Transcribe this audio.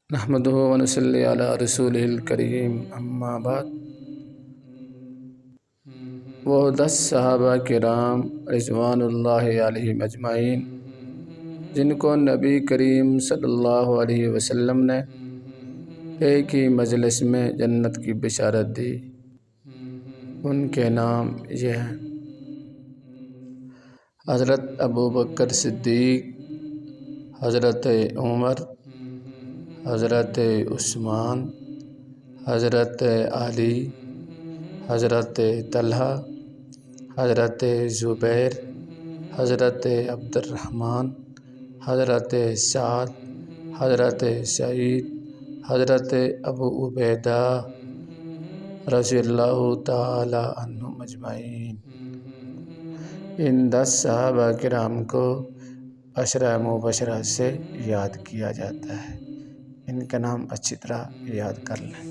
نحمدہ ونصلی علی رسولہ الکریم اما بعد۔ وہ 10 صحابہ کرام رضوان اللہ علیہم اجمعین جن کو نبی کریم صلی اللہ علیہ وسلم نے ایک ہی مجلس میں جنت کی بشارت دی، ان کے نام یہ ہیں: حضرت ابوبکر صدیق، حضرت عمر، حضرت عثمان، حضرت علی، حضرت طلحہ، حضرت زبیر، حضرت عبد الرحمن، حضرت سعد، حضرت سعید، حضرت ابو عبیدہ رضی اللہ تعالی عنہم اجمعین۔ ان 10 صحابہ کرام کو عشرہ مبشرہ سے یاد کیا جاتا ہے، ان کا نام اچھی طرح یاد کر لیں۔